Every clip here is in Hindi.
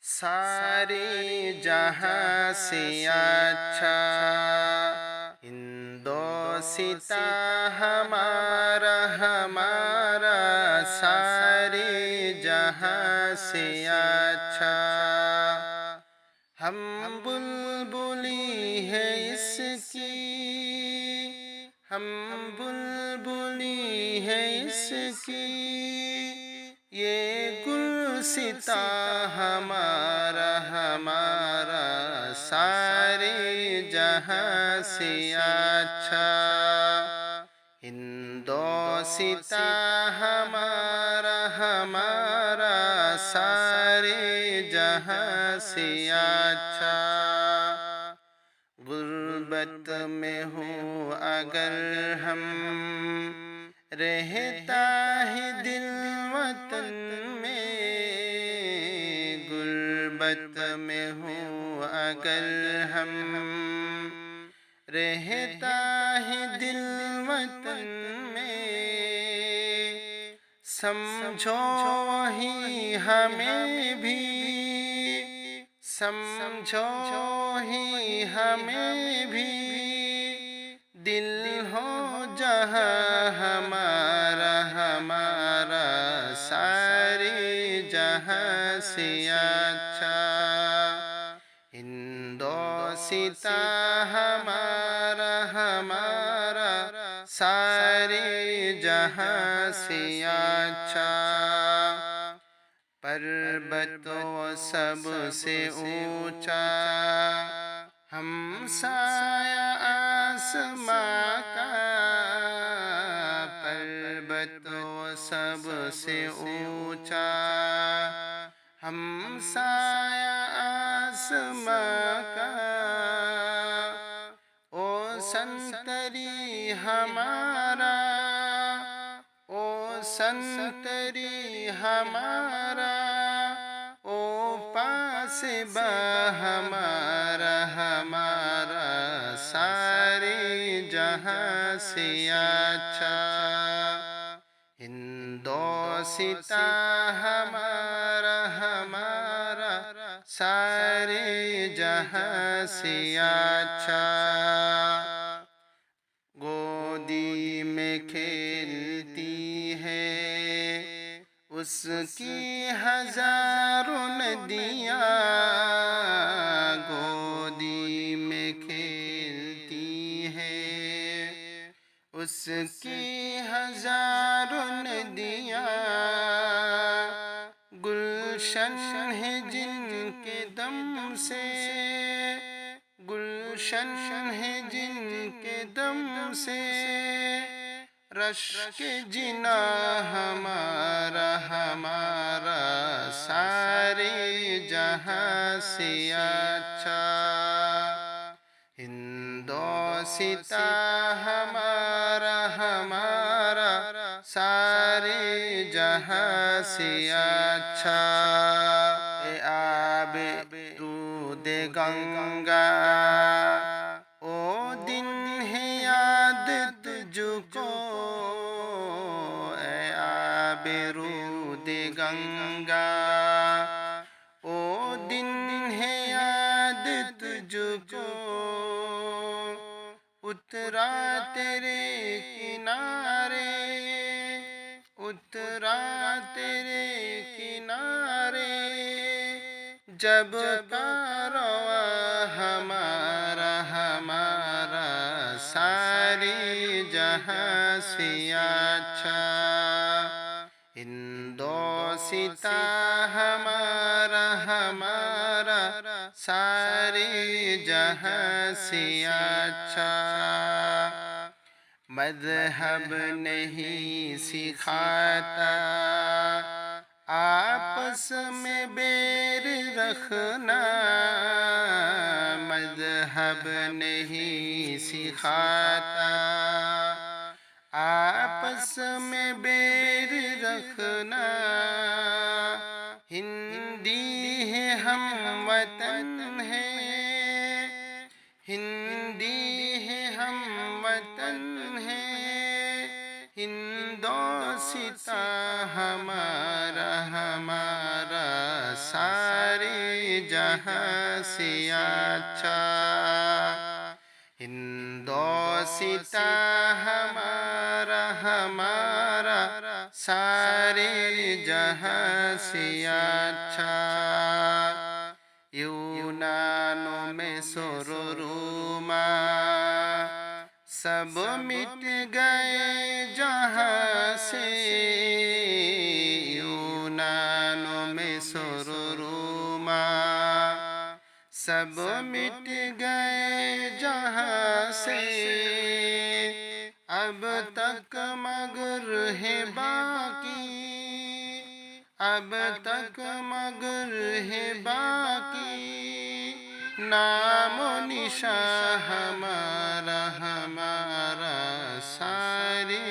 सारे जहां से अच्छा हिंदोसिता हमारा हमारा सारे जहां से अच्छा। हम बुलबुली है इसकी, हम बुलबुली है इसकी, ये गुलसिता हमारा हमारा सारे जहां से अच्छा। हिंदोसिता हमारा हमारा सारे जहां से अच्छा। गुर्बत में हूँ अगर हम, रहता है दिल वतन में। गुर्बत में हूँ अगर हम, रहता है दिल वतन में। समझो ही हमें भी, समझो ही हमें भी, दिल हो जहाँ हमारा हमारा सारे जहाँ से अच्छा। हिंदोसिता हमारा हमारा सारे जहाँ से अच्छा। पर्वतों सबसे ऊंचा हम साया आसमां का। पर्वतों सबसे ऊंचा हम साया आसमां का। ओ संतरी हमारा, ओ संतरी हमारा, ओ पास बा हमारा हमारा सारे जहां से अच्छा। हिंदोसिता हमारा हमारा सारे जहां से अच्छा। गोदी में खेलती है उसकी हजारों नदियाँ। गोदी में खेलती है उसकी हजारों नदियाँ। गुलशन है जिनके दम से, गुलशन है जिनके दम से। रश्क जिना हमारा हमारा सारे जहां से अच्छा। हिंदोसिता हमारा हमारा सारे जहां से अच्छा। ए आबे रूदे गंगा, ओ दिन है याद तुझको। ए आबे रूदे गंगा, ओ दिन है याद तुझको। उतरा तेरे किनारे, उतरा तेरे किनारे, जब कारवां हमारा हमारा सारे जहां से अच्छा। हिंदोसिता हमारा हमारा सारे जहां से अच्छा। मज़हब नहीं सिखाता आपस में बैर रखना। मज़हब नहीं सिखाता आपस में बैर रखना। हिंदी है हम वतन है, हिंदी है हम वतन है। हिंदोसिता हमारा हमारा सारा सारे जहां से अच्छा। हिंदोसिता हमारा हमारा सारे जहां से अच्छा। यूनानों में सोरोमा सब मिट गए जहां से। यूनानों में सोरोमा सब मिट गए जहां से। अब तक मगर है बाकी, अब तक मगर है बाकी। नामो निशा हमारा हमारा सारे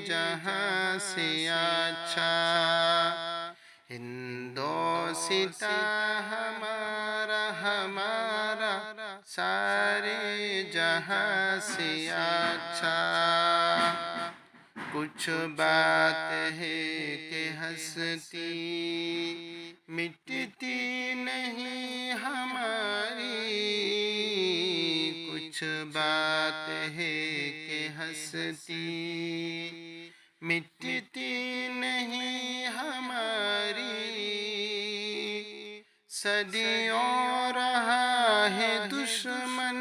जहां से अच्छा। हिंदोसिता हमारा हमारा सारे जहां से अच्छा। कुछ बात है कि हंसती मिटती नहीं हमारी। कुछ बात है कि हंसती मिटती नहीं हमारी। सदियों रहा है दुश्मन,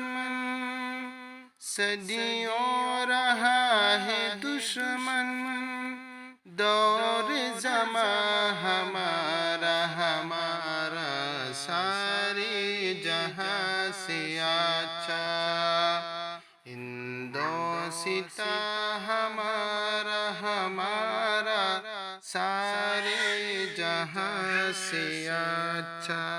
सदियों रहा है दुश्मन। दौर ज़मा हमारा हमारा सारे जहां से अच्छा। हिंदोसिता हमारा हमारा सारे जहां से अच्छा।